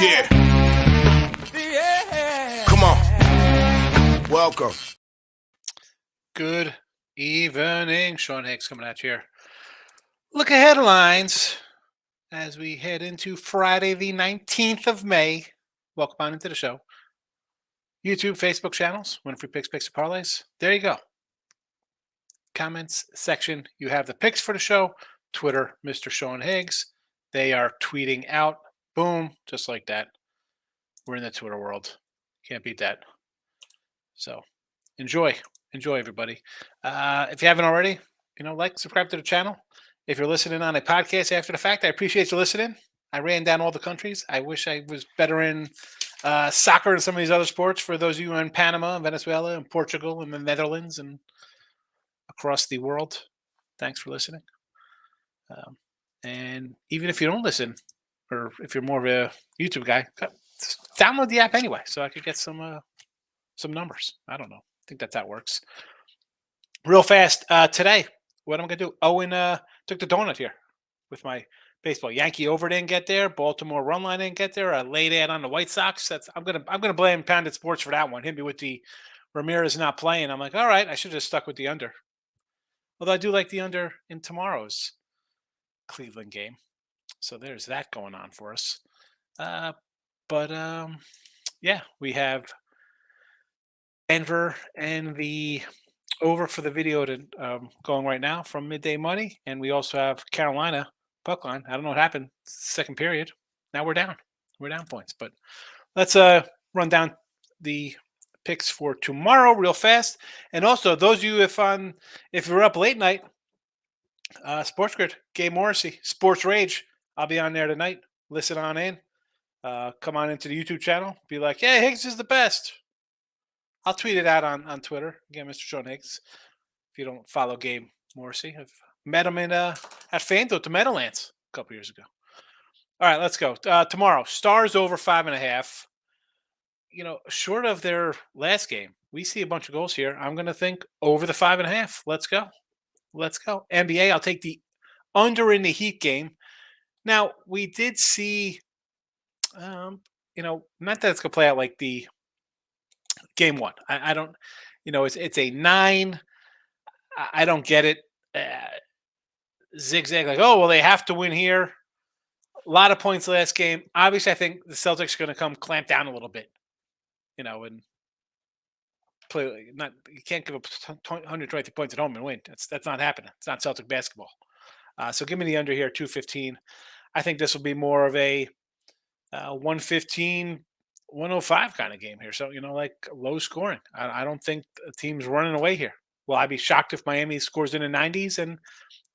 Yeah. Come on. Welcome. Good evening. Sean Higgs coming at you here. Look at headlines as we head into Friday, the 19th of May. Welcome on into the show. YouTube, Facebook channels, Win Free Picks, Picks, and Parlays. There you go. Comments section, you have the picks for the show. Twitter, Mr. Sean Higgs. They are tweeting out. Boom, just like that. We're in the Twitter world. Can't beat that. So enjoy, everybody. If you haven't already, like, subscribe to the channel. If you're listening on a podcast after the fact, I appreciate you listening. I ran down all the countries. I wish I was better in soccer and some of these other sports. For those of you in Panama, and Venezuela, and Portugal, and the Netherlands, and across the world, thanks for listening. And even if you don't listen, or if you're more of a YouTube guy, download the app anyway, so I could get some numbers. I don't know. I think that's how it works. Real fast, today, what I'm going to do? Owen took the donut here with my baseball. Yankee over didn't get there. Baltimore run line didn't get there. I laid ad on the White Sox. I'm gonna blame Pounded Sports for that one. Hit me with the Ramirez not playing. I'm like, all right, I should have just stuck with the under. Although I do like the under in tomorrow's Cleveland game. So there's that going on for us. Yeah, we have Denver and the over for the video to going right now from Midday Money. And we also have Carolina puck line. I don't know what happened. Second period. Now we're down. We're down points. But let's run down the picks for tomorrow real fast. And also, those of you, if you're up late night, Sports Grid, Gabe Morrissey, Sports Rage. I'll be on there tonight. Listen on in. Come on into the YouTube channel. Be like, yeah, Higgs is the best. I'll tweet it out on Twitter. Again, Mr. Sean Higgs. If you don't follow Gabe Morrissey, I've met him at FanDuel at the Meadowlands a couple years ago. All right, let's go. Tomorrow, Stars over 5.5. Short of their last game, we see a bunch of goals here. I'm going to think over the 5.5. Let's go. NBA, I'll take the under in the Heat game. Now, we did see, not that it's going to play out like the game one. I don't, it's a 9. I don't get it. Zigzag, like, oh, well, they have to win here. A lot of points last game. Obviously, I think the Celtics are going to come clamp down a little bit, and play. You can't give up 120 points at home and win. That's not happening. It's not Celtic basketball. So give me the under here, 215. I think this will be more of a 115, 105 kind of game here. So, like low scoring. I don't think the team's running away here. Will I be shocked if Miami scores in the 90s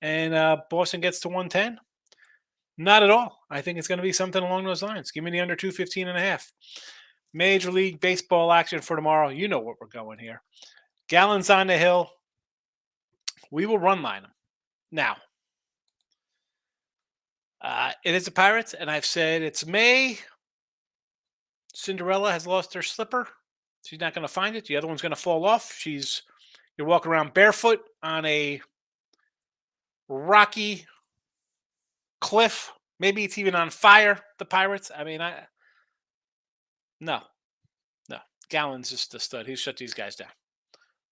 and Boston gets to 110? Not at all. I think it's going to be something along those lines. Give me the under 215.5. Major League Baseball action for tomorrow. You know what we're going here. Gallons on the hill. We will run line them. Now, it is the Pirates, and I've said it's May. Cinderella has lost her slipper. She's not going to find it. The other one's going to fall off. You're walking around barefoot on a rocky cliff. Maybe it's even on fire, the Pirates. I mean, no. Gallon's just a stud. He's shut these guys down.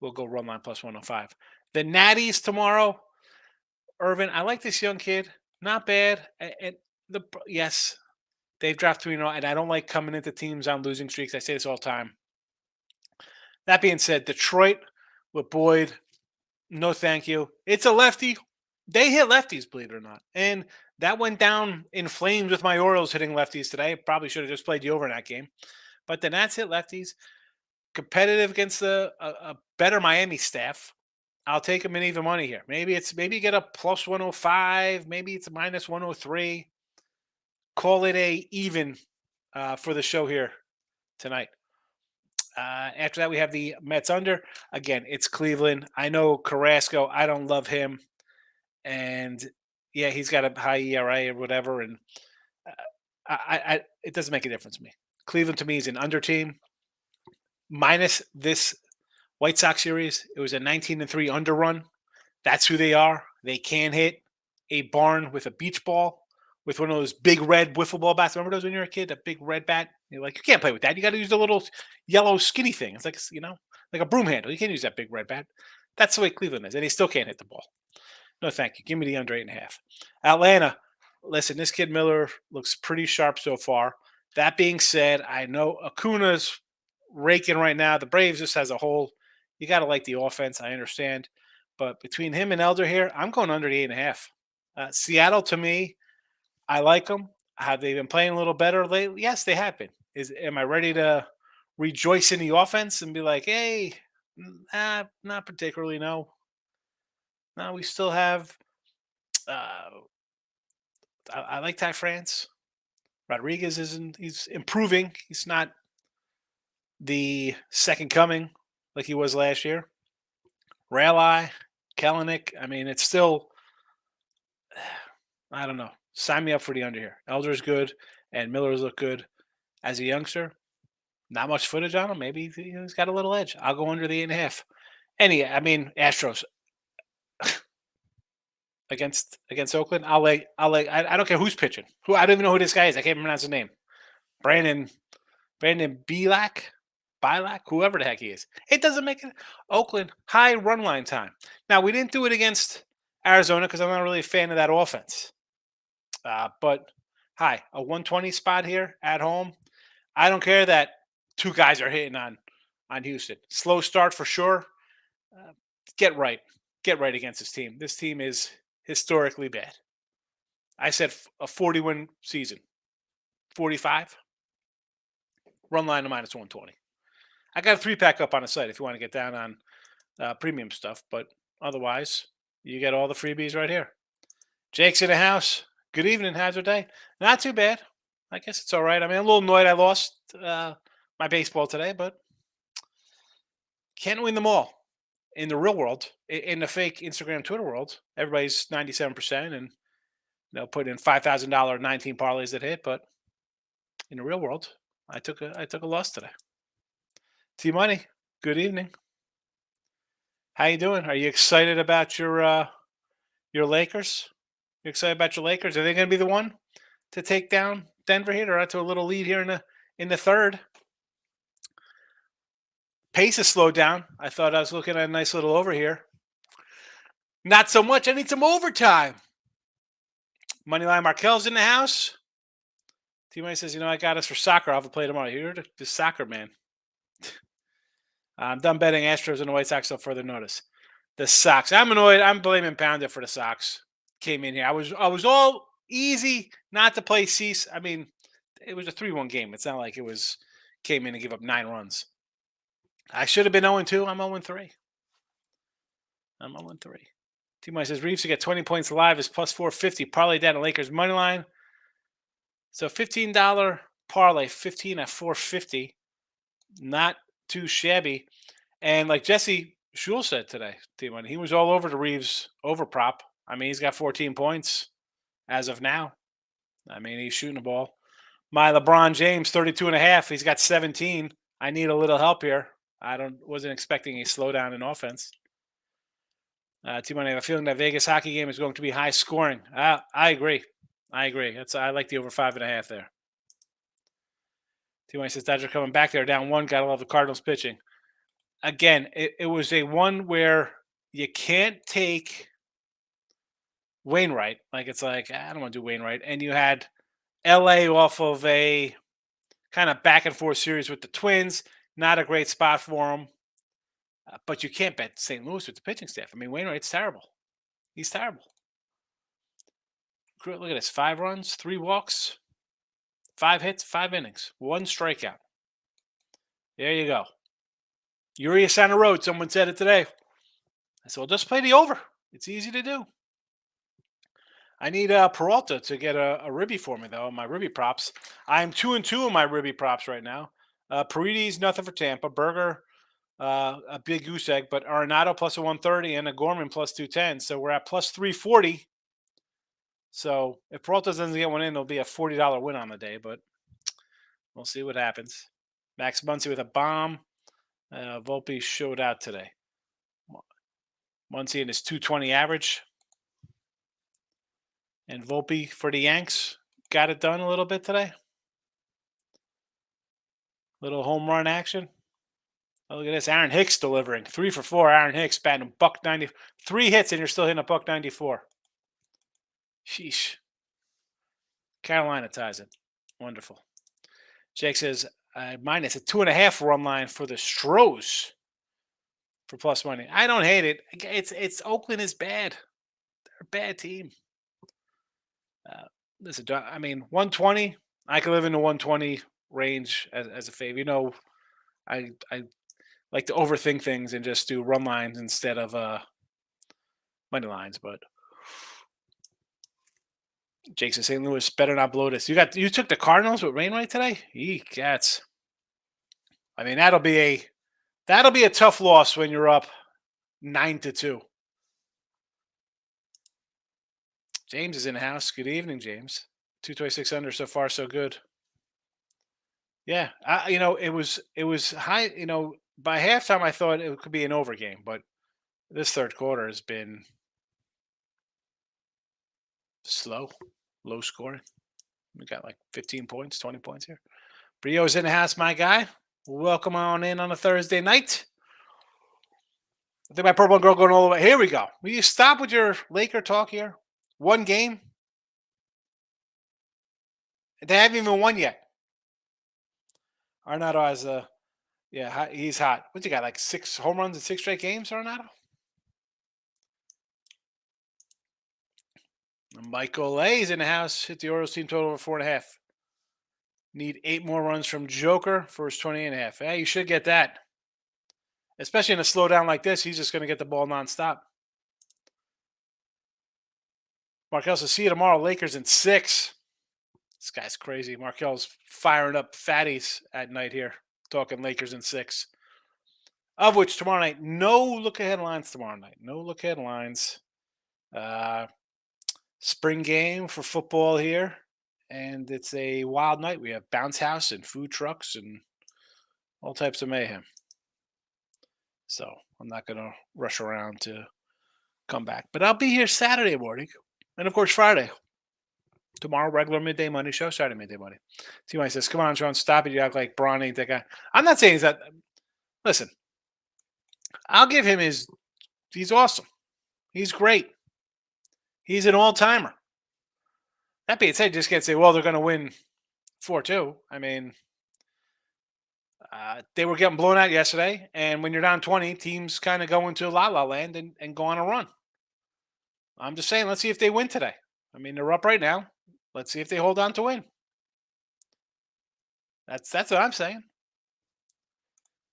We'll go run line plus 105. The Natties tomorrow. Irvin, I like this young kid. Not bad. And yes, they've drafted me, and I don't like coming into teams on losing streaks. I say this all the time. That being said, Detroit with Boyd, no thank you. It's a lefty. They hit lefties, believe it or not. And that went down in flames with my Orioles hitting lefties today. Probably should have just played the over in that game. But the Nats hit lefties. Competitive against a better Miami staff. I'll take them in even money here. Maybe get a plus 105. Maybe it's a minus 103. Call it a even for the show here tonight. After that, we have the Mets under. Again, it's Cleveland. I know Carrasco. I don't love him. And, yeah, he's got a high ERA or whatever. And it doesn't make a difference to me. Cleveland, to me, is an under team. Minus this White Sox series, it was a 19-3 under run. That's who they are. They can hit a barn with a beach ball with one of those big red wiffle ball bats. Remember those when you were a kid? That big red bat. You're like, you can't play with that. You got to use the little yellow skinny thing. It's like like a broom handle. You can't use that big red bat. That's the way Cleveland is, and he still can't hit the ball. No, thank you. Give me the under 8.5. Atlanta. Listen, this kid Miller looks pretty sharp so far. That being said, I know Acuna's raking right now. The Braves just as a whole, you got to like the offense. I understand. But between him and Elder here, I'm going under the 8.5. Seattle, to me, I like them. Have they been playing a little better lately? Yes, they have been. Am I ready to rejoice in the offense and be like, hey, not particularly, no. No, we still have I like Ty France. Rodriguez he's improving. He's not the second coming like he was last year. Raleigh, Kellenic. I mean, it's still I don't know. Sign me up for the under here. Elder's good and Miller's look good as a youngster. Not much footage on him. Maybe he's got a little edge. I'll go under the 8.5. I mean, Astros against Oakland. I don't care who's pitching. I don't even know who this guy is. I can't pronounce his name. Brandon Bilak, whoever the heck he is. It doesn't make it. Oakland, high run line time. Now, we didn't do it against Arizona because I'm not really a fan of that offense. But, a 120 spot here at home. I don't care that two guys are hitting on Houston. Slow start for sure. Get right. Get right against this team. This team is historically bad. I said a 40-win season. 45. Run line to minus 120. I got a 3-pack up on the site if you want to get down on premium stuff. But otherwise, you get all the freebies right here. Jake's in the house. Good evening. How's your day? Not too bad. I guess it's all right. I mean, I'm a little annoyed I lost my baseball today, but can't win them all. In the real world, in the fake Instagram, Twitter world, everybody's 97% and put in $5,000 19 parlays that hit. But in the real world, I took a loss today. T Money, good evening. How you doing? Are you excited about your Lakers? You excited about your Lakers? Are they going to be the one to take down Denver here? They're out to a little lead here in the third. Pace has slowed down. I thought I was looking at a nice little over here. Not so much. I need some overtime. Moneyline Markel's in the house. T-Money says, I got us for soccer. I'll have to play tomorrow. You're the soccer man. I'm done betting Astros and the White Sox, so further notice. The Sox. I'm annoyed. I'm blaming Pounder for the Sox. Came in here. I was all easy not to play Cease. I mean, it was a 3-1 game. It's not like it was came in and give up 9 runs. I should have been 0-2. I'm 0-3. I'm 0-3. T-Money says Reeves to get 20 points live is plus 450. Parlay down to Lakers money line. So $15 parlay, 15 at 450. Not too shabby. And like Jesse Shule said today, T-Money, he was all over the Reeves over prop. I mean, he's got 14 points as of now. I mean, he's shooting the ball. My LeBron James, 32.5. He's got 17. I need a little help here. Wasn't expecting a slowdown in offense. T-Money, I have a feeling that Vegas hockey game is going to be high scoring. I agree. I like the over 5.5 there. T-Money says Dodgers coming back there down 1. Gotta love the Cardinals pitching. Again, it was a one where you can't take Wainwright. Like it's like I don't want to do Wainwright, and you had LA off of a kind of back and forth series with the Twins. Not a great spot for him. But you can't bet St. Louis with the pitching staff. I mean, Wainwright's terrible. He's terrible. Look at this. 5 runs, 3 walks, 5 hits, 5 innings, 1 strikeout. There you go. Urias on the road. Someone said it today. I said, well, just play the over. It's easy to do. I need Peralta to get a ribby for me, though, my ribby props. I'm 2-2 in my ribby props right now. Paredes, nothing for Tampa. Berger, a big goose egg, but Arenado plus a 130 and a Gorman plus 210. So we're at plus 340. So if Peralta doesn't get one in, it'll be a $40 win on the day, but we'll see what happens. Max Muncy with a bomb. Volpe showed out today. Muncy in his 220 average. And Volpe for the Yanks got it done a little bit today. Little home run action. Oh, look at this. Aaron Hicks delivering. 3 for 4. Aaron Hicks batting $190. 3 hits and you're still hitting $194. Sheesh. Carolina ties it. Wonderful. Jake says, minus a 2.5 run line for the Stros for plus money. I don't hate it. It's Oakland is bad. They're a bad team. Listen, I mean, 120. I could live in the 120 range as a fave. You know, I like to overthink things and just do run lines instead of money lines. But Jake says St. Louis better not blow this. You took the Cardinals with Wainwright today? Eek, cats. I mean, that'll be a tough loss when you're up 9-2. James is in the house. Good evening, James. 226 under so far, so good. Yeah, it was high. By halftime, I thought it could be an over game, but this third quarter has been slow, low scoring. We got like 15 points, 20 points here. Brio's in the house, my guy. Welcome on in on a Thursday night. I think my purple girl going all the way. Here we go. Will you stop with your Laker talk here? One game. They haven't even won yet. Arenado has he's hot. What's he got? Like 6 home runs in 6 straight games, Arenado? Michael A is in the house. Hit the Orioles team total over 4.5. Need 8 more runs from Joker for his 20.5. Hey, you should get that. Especially in a slowdown like this, he's just going to get the ball nonstop. Markel says, see you tomorrow. Lakers in 6. This guy's crazy. Markel's firing up fatties at night here, talking Lakers in 6. Of which tomorrow night, no look-ahead lines tomorrow night. No look-ahead lines. Spring game for football here. And it's a wild night. We have bounce house and food trucks and all types of mayhem. So I'm not going to rush around to come back. But I'll be here Saturday morning. And, of course, Friday. Tomorrow, regular midday money show. Saturday, midday money. T-Mike says, come on, Sean, stop it. You act like Braun ain't that guy. I'm not saying that. Listen, I'll give him he's awesome. He's great. He's an all-timer. That being said, you just can't say, well, they're going to win 4-2. I mean, they were getting blown out yesterday, and when you're down 20, teams kind of go into la-la land and go on a run. I'm just saying, let's see if they win today. I mean, they're up right now. Let's see if they hold on to win. That's what I'm saying.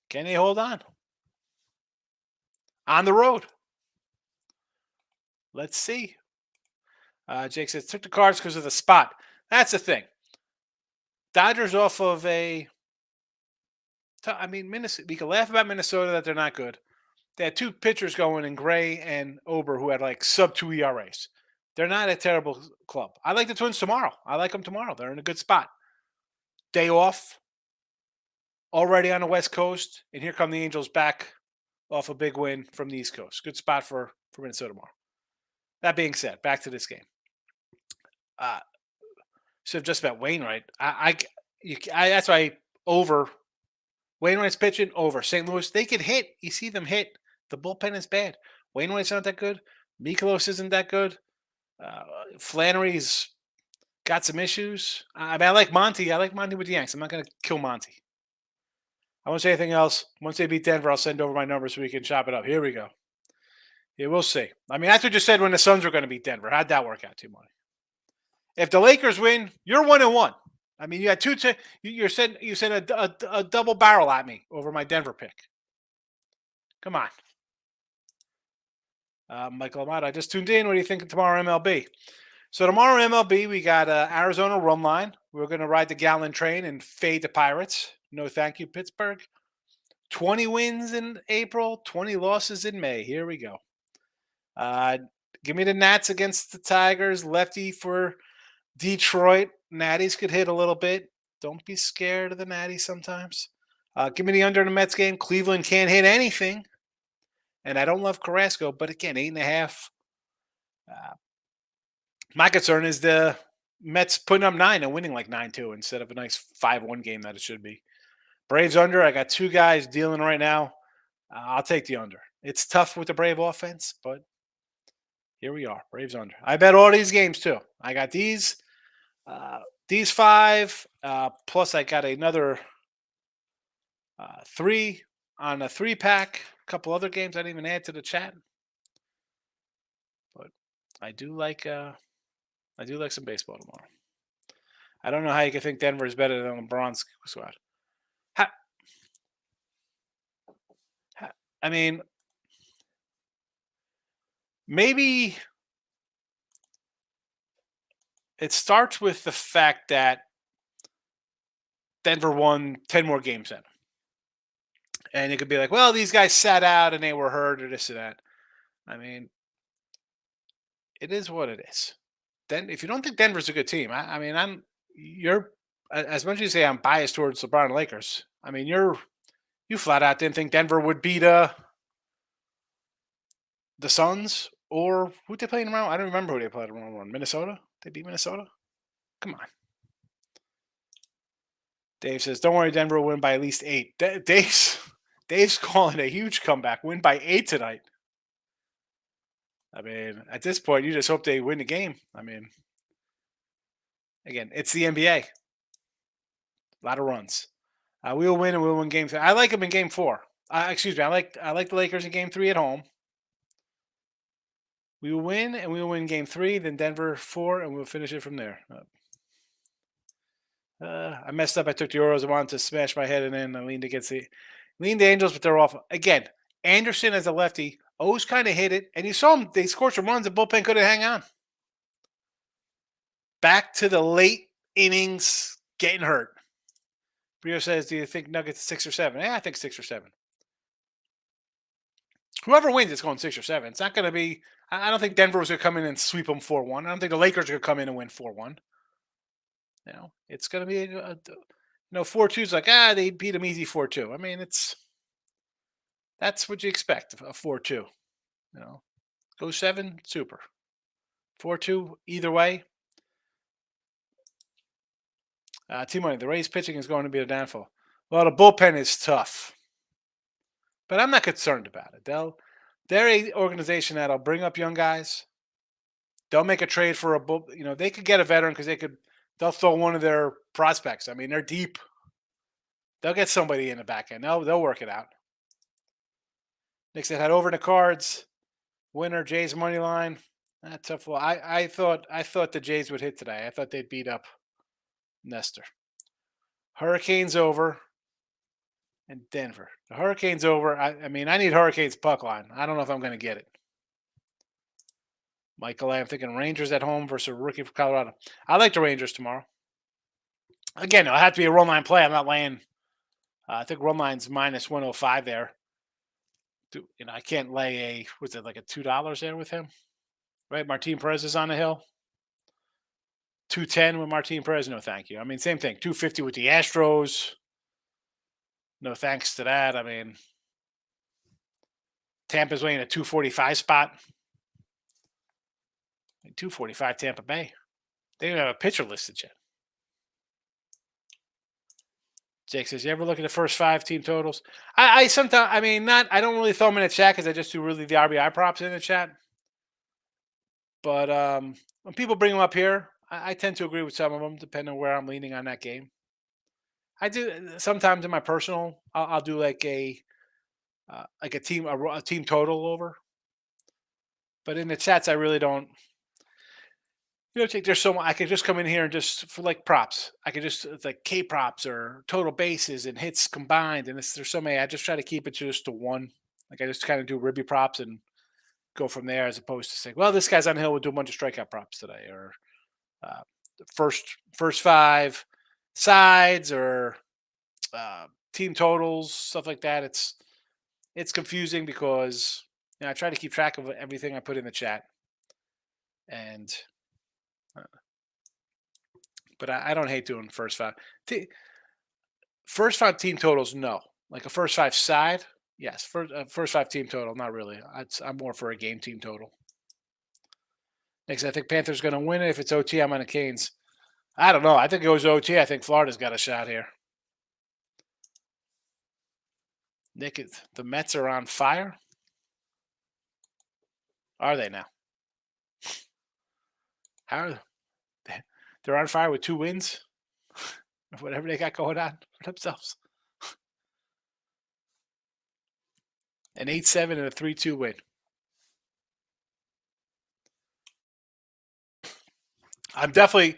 Can they hold on? On the road. Let's see. Jake says, took the Cards because of the spot. That's the thing. Dodgers off of Minnesota. We can laugh about Minnesota that they're not good. They had 2 pitchers going in Gray and Ober who had like sub-2 ERAs. They're not a terrible club. I like the Twins tomorrow. I like them tomorrow. They're in a good spot. Day off. Already on the West Coast. And here come the Angels back off a big win from the East Coast. Good spot for Minnesota tomorrow. That being said, back to this game. So just about Wainwright. That's why over. Wainwright's pitching over. St. Louis, they can hit. You see them hit. The bullpen is bad. Wainwright's not that good. Mikolas isn't that good. Flannery's got some issues. I like Monty. I like Monty with the Yanks. I'm not going to kill Monty. I won't say anything else. Once they beat Denver, I'll send over my numbers so we can chop it up. Here we go. Yeah, we'll see. I mean, that's what you said when the Suns were going to beat Denver. How'd that work out, T-Money? If the Lakers win, you're 1-1. I mean, you had you said a double barrel at me over my Denver pick. Come on. Michael Amato, I just tuned in. What do you think of tomorrow MLB? So tomorrow MLB, we got Arizona run line. We're going to ride the Gallon train and fade the Pirates. No thank you, Pittsburgh. 20 wins in April, 20 losses in May. Here we go. Give me the Nats against the Tigers. Lefty for Detroit. Natties could hit a little bit. Don't be scared of the Natties sometimes. Give me the under in the Mets game. Cleveland can't hit anything. And I don't love Carrasco, but again, 8.5. My concern is the Mets putting up 9 and winning like 9-2 instead of a nice 5-1 game that it should be. Braves under. I got two guys dealing right now. I'll take the under. It's tough with the Brave offense, but here we are. Braves under. I bet all these games too. I got these 5. Plus, I got another 3 on a 3-pack. A couple other games I didn't even add to the chat. But I do like some baseball tomorrow. I don't know how you can think Denver is better than LeBron's squad. I mean, maybe it starts with the fact that Denver won 10 more games in. And it could be like, well, these guys sat out and they were hurt or this or that. I mean, it is what it is. Then, if you don't think Denver's a good team, you're as much as you say I'm biased towards LeBron and Lakers. I mean, you flat out didn't think Denver would beat the Suns or who they played in round. I don't remember who they played in round 1. Minnesota. They beat Minnesota. Come on. Dave says, "Don't worry, Denver will win by at least 8." Dave's calling a huge comeback. Win by 8 tonight. I mean, at this point, you just hope they win the game. I mean, again, it's the NBA. A lot of runs. We will win and we'll win game 3. I like them in game 4. Excuse me. I like the Lakers in game 3 at home. We will win and we will win game 3. Then Denver 4 and we'll finish it from there. I messed up. I took the Orioles. I wanted to smash my head and then I leaned the Angels, but they're off. Again, Anderson as a lefty. O's kind of hit it. And you saw them. They scored some runs. The bullpen couldn't hang on. Back to the late innings getting hurt. Brio says, do you think Nuggets 6 or 7? Yeah, I think 6 or 7. Whoever wins, it's going 6 or 7. It's not going to be. I don't think Denver was going to come in and sweep them 4-1. I don't think the Lakers are going to come in and win 4-1. It's going to be 4-2 is like, they beat them easy 4-2. I mean, that's what you expect, a 4-2. Go 7, super. 4-2, either way. T-Money, the Rays pitching is going to be a downfall. Well, the bullpen is tough. But I'm not concerned about it. They're an organization that'll bring up young guys. They'll make a trade for they could get a veteran because they'll throw one of their prospects. I mean, they're deep. They'll get somebody in the back end. They'll work it out. Nick said, head over to Cards. Winner, Jays money line. Tough. Well, I thought the Jays would hit today. I thought they'd beat up Nestor. Hurricanes over. And Denver. The Hurricanes over. I need Hurricanes puck line. I don't know if I'm going to get it. Michael, I'm thinking Rangers at home versus a rookie for Colorado. I like the Rangers tomorrow. Again, it'll have to be a run line play. I'm not laying. I think run line's minus 105 there. I can't lay a $2 there with him? Right? Martin Perez is on the hill. 210 with Martin Perez. No, thank you. I mean, same thing. 250 with the Astros. No thanks to that. I mean, Tampa's weighing a 245 spot. 245 Tampa Bay. They don't have a pitcher listed yet. Jake says, you ever look at the first 5 team totals? I sometimes, I don't really throw them in the chat because I just do really the RBI props in the chat. But when people bring them up here, I tend to agree with some of them, depending on where I'm leaning on that game. I do sometimes in my personal, I'll do like a team total over. But in the chats, I really don't. There's so much. I could just come in here and just for like props. I could just it's like K props or total bases and hits combined. And there's so many. I just try to keep it just to one. Like I just kind of do ribby props and go from there, as opposed to saying, well, this guy's on the hill. We'll do a bunch of strikeout props today, or the first 5 sides, or team totals, stuff like that. It's confusing because I try to keep track of everything I put in the chat, and but I don't hate doing first 5. First 5 team totals, no. Like a first 5 side, yes. First 5 team total, not really. I'm more for a game team total. Next, I think Panthers going to win it. If it's OT, I'm on the Canes. I don't know. I think it goes OT. I think Florida's got a shot here. Nick, the Mets are on fire. Are they now? How they're on fire with 2 wins? Whatever they got going on for themselves. An 8-7 and a 3-2 win. I'm definitely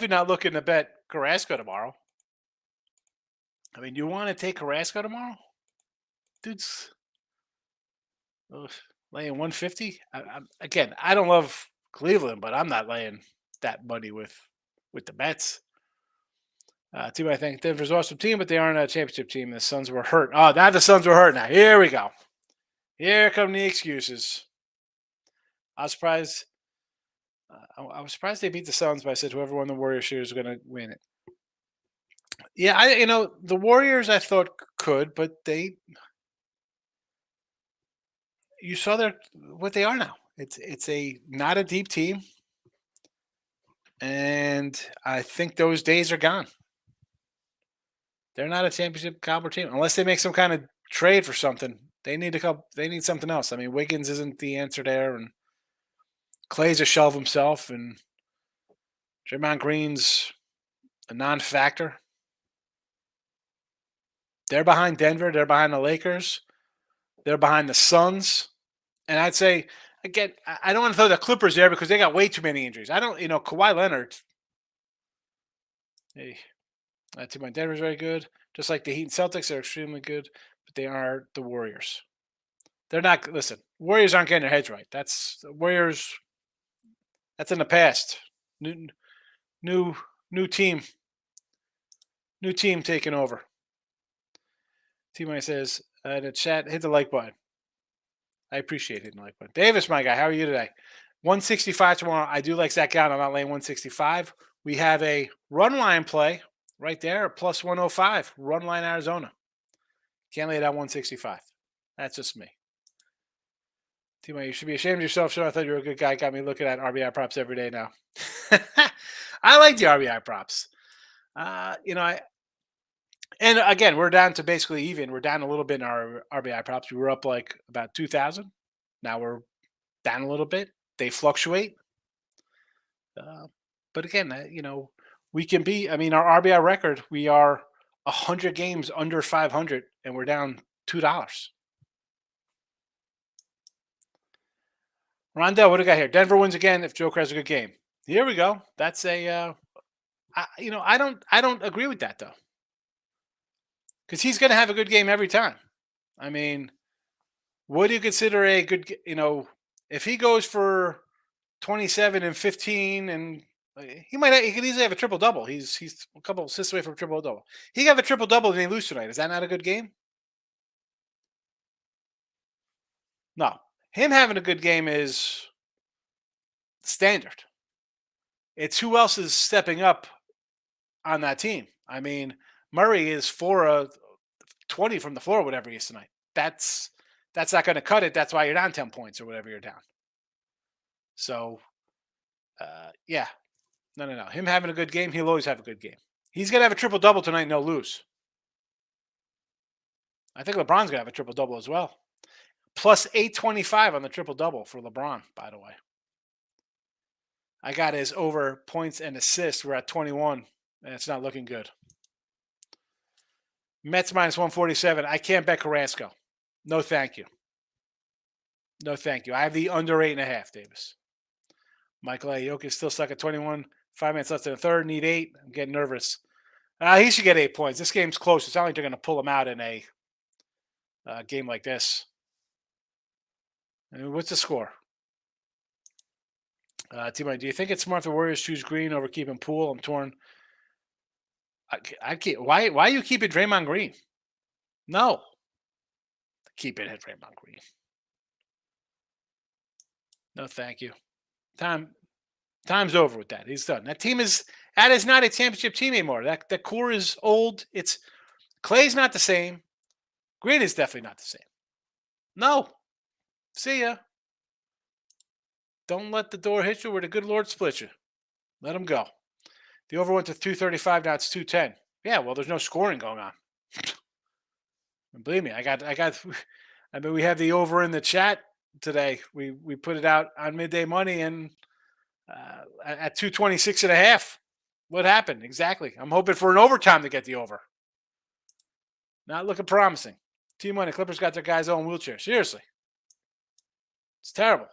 not looking to bet Carrasco tomorrow. I mean, you want to take Carrasco tomorrow? Dude's laying 150. Again, I don't love Cleveland, but I'm not laying that money with the Mets. Team, I think Denver's awesome team, but they aren't a championship team. The Suns were hurt. Oh, now the Suns were hurt. Now here we go. Here come the excuses. I was surprised. I was surprised they beat the Suns, but I said whoever won the Warriors series was going to win it. Yeah, the Warriors I thought could, but you saw what they are now. It's not a deep team, and I think those days are gone. They're not a championship caliber team unless they make some kind of trade for something. They need something else. I mean, Wiggins isn't the answer there, and Clay's a shell of himself, and Draymond Green's a non-factor. They're behind Denver. They're behind the Lakers. They're behind the Suns. And I'd say, again, I don't want to throw the Clippers there because they got way too many injuries. Kawhi Leonard. Hey, that team on Denver's very good. Just like the Heat and Celtics, they're extremely good, but they are the Warriors. They're not. Listen, Warriors aren't getting their heads right. That's Warriors. That's in the past. New team. New team taking over. T-Mike says in the chat, hit the like button. I appreciate hitting the like button. Davis, my guy, how are you today? 165 tomorrow. I do like Zach Gallen. I'm not laying 165. We have a run line play right there, plus 105. Run line Arizona. Can't lay that 165. That's just me. T-Mike, you should be ashamed of yourself. Sure, I thought you were a good guy. Got me looking at RBI props every day now. I like the RBI props. And again, we're down to basically even. We're down a little bit in our RBI props. We were up like about 2,000. Now we're down a little bit. They fluctuate. But again, we can be. I mean, our RBI record, we are 100 games under 500, and we're down $2. Rondell, what do we got here? Denver wins again if Joker has a good game. Here we go. That's a. I don't agree with that though. Because he's going to have a good game every time. I mean, what do you consider a good, if he goes for 27 and 15 and he could easily have a triple-double. He's a couple assists away from a triple-double. He got a triple-double and they lose tonight. Is that not a good game? No. Him having a good game is standard. It's who else is stepping up on that team. I mean, Murray is 4-20 from the floor, whatever he is tonight. That's not going to cut it. That's why you're down 10 points or whatever you're down. So, yeah. No. Him having a good game, he'll always have a good game. He's going to have a triple-double tonight and they'll lose. I think LeBron's going to have a triple-double as well. Plus 825 on the triple-double for LeBron, by the way. I got his over points and assists. We're at 21, and it's not looking good. Mets minus 147. I can't bet Carrasco. No, thank you. No, thank you. I have the under 8.5, Davis. Michael A. Jokic is still stuck at 21. 5 minutes left in the third. Need 8. I'm getting nervous. He should get 8 points. This game's close. It's not like they're going to pull him out in a game like this. What's the score? T-Mike, do you think it's smart the Warriors choose Green over keeping Poole? I'm torn. I can't. Why are you keeping Draymond Green? No. Keep it at Draymond Green. No, thank you. Time's over with that. He's done. That is not a championship team anymore. That core is old. Clay's not the same. Green is definitely not the same. No. See ya. Don't let the door hit you where the good Lord split you. Let them go. The over went to 235. Now it's 210. Yeah, well, there's no scoring going on. Believe me, I mean, we have the over in the chat today. We put it out on Midday Money and at 226.5. What happened? Exactly. I'm hoping for an overtime to get the over. Not looking promising. T-Money, Clippers got their guys on wheelchair. Seriously. It's terrible.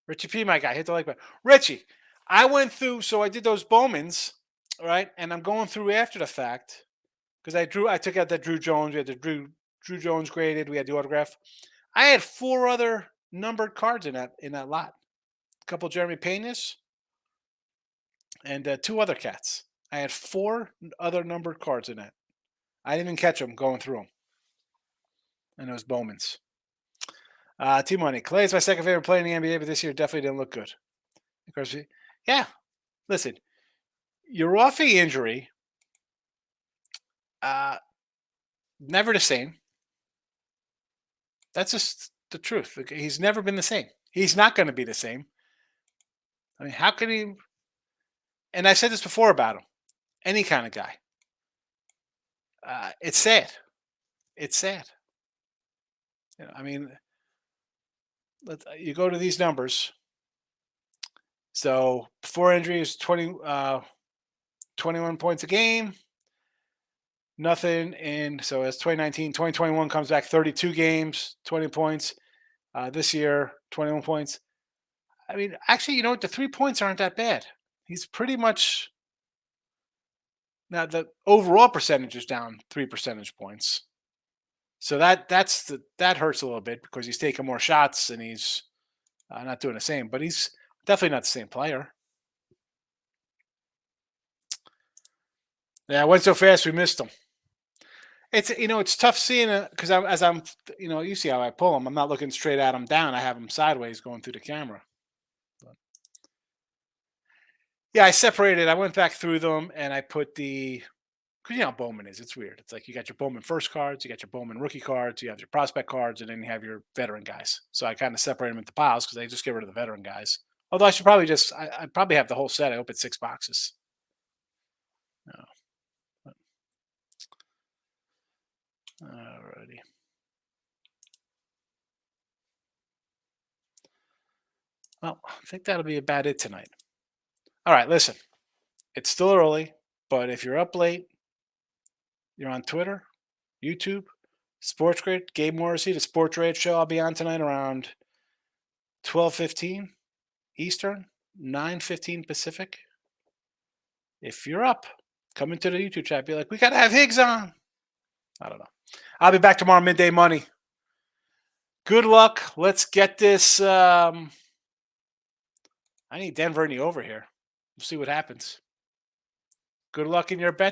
Richie P, my guy, hit the like button. Richie, I went through, so I did those Bowmans, right? And I'm going through after the fact because I took out that Drew Jones. We had the Drew Jones graded. We had the autograph. I had 4 other numbered cards in that lot. A couple Jeremy Penas and 2 other cats. I had 4 other numbered cards in that. I didn't even catch them going through them. And those Bowmans. T-Money. Clay is my second favorite player in the NBA, but this year definitely didn't look good. Of course, yeah. Listen, your Rafi injury, never the same. That's just the truth. He's never been the same. He's not going to be the same. I mean, how can he? And I said this before about him. Any kind of guy. It's sad. It's sad. You know, I mean, you go to these numbers. So before injury is 21 points a game. Nothing in, so as 2019, 2021 comes back 32 games, 20 points. This year, 21 points. I mean, actually, you know what? The 3 points aren't that bad. He's pretty much, now the overall percentage is down 3 percentage points. So that hurts a little bit because he's taking more shots and he's not doing the same. But he's definitely not the same player. Yeah, it went so fast we missed him. It's tough seeing it because you see how I pull him. I'm not looking straight at him down. I have him sideways going through the camera. But yeah, I separated. I went back through them and I put because you know how Bowman is. It's weird. It's like you got your Bowman first cards, you got your Bowman rookie cards, you have your prospect cards, and then you have your veteran guys. So I kind of separate them into piles because I just get rid of the veteran guys. Although I should probably I probably have the whole set. I opened 6 boxes. No. Alrighty. Well, I think that'll be about it tonight. All right, listen. It's still early, but if you're up late, you're on Twitter, YouTube, Sports Grid, Gabe Morrissey, the Sports Rage Show. I'll be on tonight around 12:15 Eastern, 9:15 Pacific. If you're up, come into the YouTube chat. Be like, we got to have Higgs on. I don't know. I'll be back tomorrow, Midday Money. Good luck. Let's get this. I need Denver and the over here. We'll see what happens. Good luck in your bet.